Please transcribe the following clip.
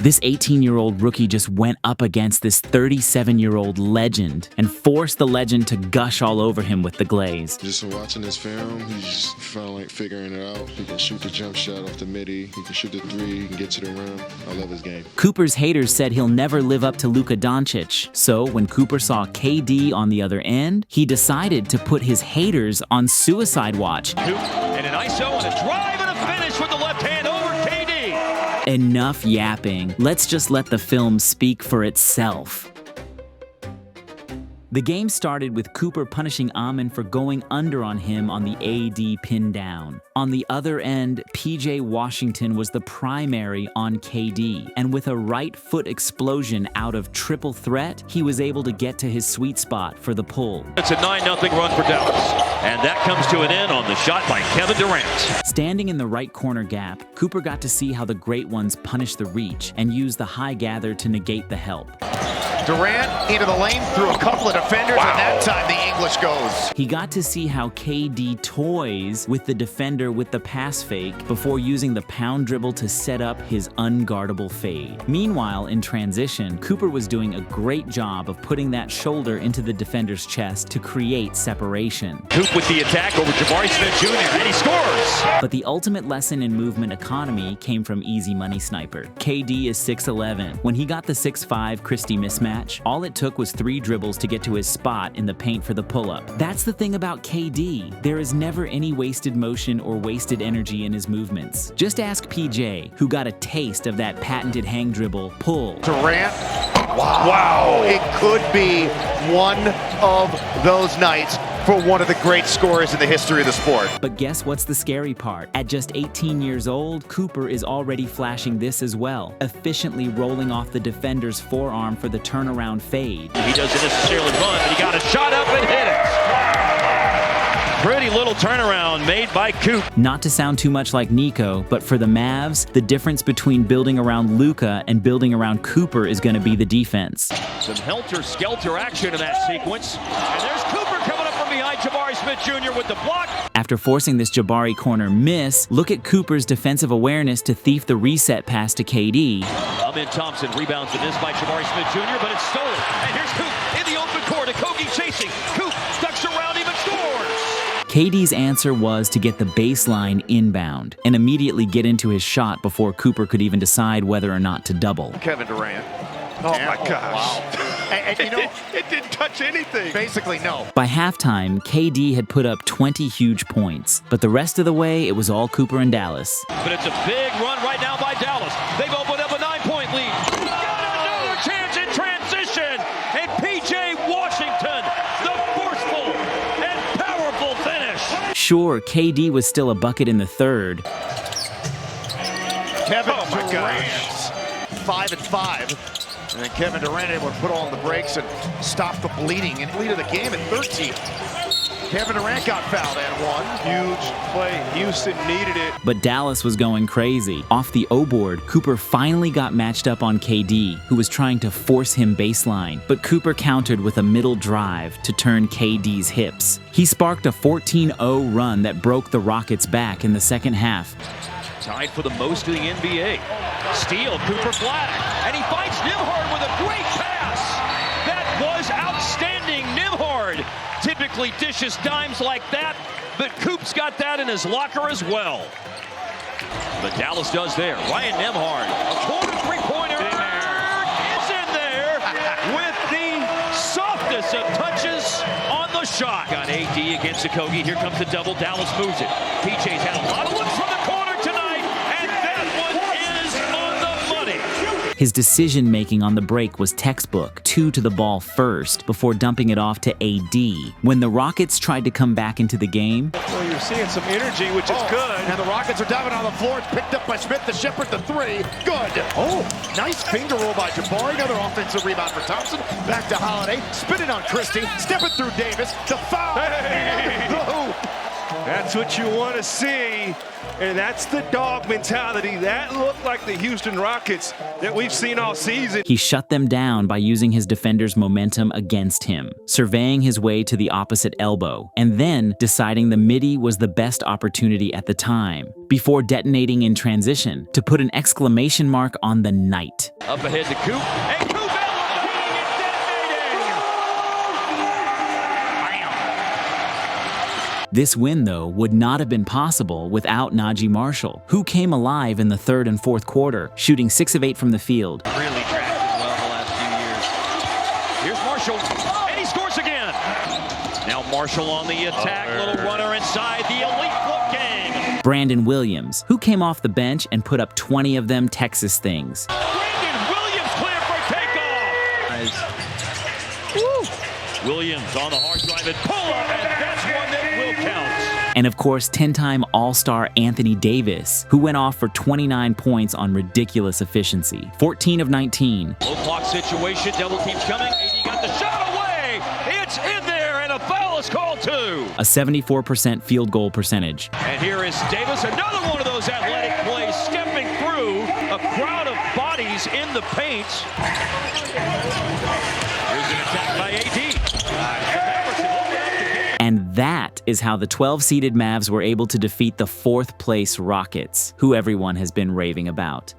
This 18-year-old rookie just went up against this 37-year-old legend and forced the legend to gush all over him with the glaze. Just watching this film, he's just finally figuring it out. He can shoot the jump shot off the midi, he can shoot the three, he can get to the rim. I love his game. Cooper's haters said he'll never live up to Luka Doncic. So when Cooper saw KD on the other end, he decided to put his haters on suicide watch. Coop and an ISO and a drive and a finish with the left hand over KD. Enough yapping. Let's just let the film speak for itself. The game started with Cooper punishing Amin for going under on him on the AD pin down. On the other end, PJ Washington was the primary on KD, and with a right foot explosion out of triple threat, he was able to get to his sweet spot for the pull. It's a 9-0 run for Dallas, and that comes to an end on the shot by Kevin Durant. Standing in the right corner gap, Cooper got to see how the great ones punish the reach and use the high gather to negate the help. Durant into the lane through a couple of defenders, and that time the English goes. He got to see how KD toys with the defender with the pass fake before using the pound dribble to set up his unguardable fade. Meanwhile, in transition, Cooper was doing a great job of putting that shoulder into the defender's chest to create separation. Coop with the attack over Jabari Smith Jr., and he scores! But the ultimate lesson in movement economy came from Easy Money Sniper. KD is 6'11". When he got the 6'5" Christie mismatch, all it took was 3 dribbles to get to his spot in the paint for the pull-up. That's the thing about KD. There is never any wasted motion or wasted energy in his movements. Just ask PJ, who got a taste of that patented hang dribble pull. Durant, wow. It could be one of those nights for one of the great scorers in the history of the sport. But guess what's the scary part? At just 18 years old, Cooper is already flashing this as well, efficiently rolling off the defender's forearm for the turnaround fade. He doesn't necessarily run, but he got a shot up and hit it. Pretty little turnaround made by Coop. Not to sound too much like Nico, but for the Mavs, the difference between building around Luka and building around Cooper is going to be the defense. Some helter-skelter action in that sequence. And there's Cooper coming up from behind Jabari Smith Jr. with the block. After forcing this Jabari corner miss, look at Cooper's defensive awareness to thief the reset pass to KD. Amin Thompson rebounds the miss by Jabari Smith Jr., but it's stolen. And here's Coop in the open court. Kogi chasing. Coop ducks around him and scores. KD's answer was to get the baseline inbound and immediately get into his shot before Cooper could even decide whether or not to double. Kevin Durant. Oh my gosh. Wow. And you know, it didn't touch anything. Basically, no. By halftime, KD had put up 20 huge points, but the rest of the way, it was all Cooper and Dallas. But it's a big run right now by Dallas. They've opened up a 9-point lead. Got another chance in transition. And PJ Washington, the forceful and powerful finish. Sure, KD was still a bucket in the third. Kevin Durant, 5 and 5. And then Kevin Durant able to put on the brakes and stop the bleeding and lead of the game at 13. Kevin Durant got fouled and one. Huge play. Houston needed it. But Dallas was going crazy. Off the O board, Cooper finally got matched up on KD, who was trying to force him baseline. But Cooper countered with a middle drive to turn KD's hips. He sparked a 14-0 run that broke the Rockets back in the second half. Tied for the most in the NBA. Steal, Cooper Flagg, and he finds Nembhard with a great pass. That was outstanding. Nembhard typically dishes dimes like that, but Coop's got that in his locker as well. But Dallas does there. Ryan Nembhard, a corner three-pointer, is in there with the softest of touches on the shot. Got AD against Kogi. Here comes the double. Dallas moves it. PJ's had a lot of looks from the corner tonight, and that one is on the money. His decision-making on the break was textbook. 2 to the ball first, before dumping it off to AD. When the Rockets tried to come back into the game, Well, you're seeing some energy, which is good. And the Rockets are diving on the floor. It's picked up by Smith. The Shepherd, the 3. Good. Oh, nice finger roll by Jabari. Another offensive rebound for Thompson. Back to Holiday. Spinning on Christie. Stepping through Davis. The foul. Hey. And the hoop. That's what you want to see, and that's the dog mentality. That looked like the Houston Rockets that we've seen all season. He shut them down by using his defenders' momentum against him, surveying his way to the opposite elbow, and then deciding the midi was the best opportunity at the time, before detonating in transition to put an exclamation mark on the night. Up ahead to Coop, and Coop elevating and detonating! This win, though, would not have been possible without Najee Marshall, who came alive in the third and fourth quarter, shooting 6 of 8 from the field. Really drafted well the last few years. Here's Marshall, and he scores again! Now Marshall on the attack, little runner inside the elite flip game. Brandon Williams, who came off the bench and put up 20 of them Texas things. Brandon Williams clear for takeoff! Woo. Williams on the hard drive and pull up, and that's one that will count. And of course, 10-time All-Star Anthony Davis, who went off for 29 points on ridiculous efficiency. 14 of 19. Low clock situation, double teams coming. AD got the shot away. It's in there, and a foul is called too. A 74% field goal percentage. And here is Davis, another one of those athletic plays, stepping through a crowd of bodies in the paint. Here's an attack by AD. And that is how the 12-seeded Mavs were able to defeat the 4th-place Rockets, who everyone has been raving about.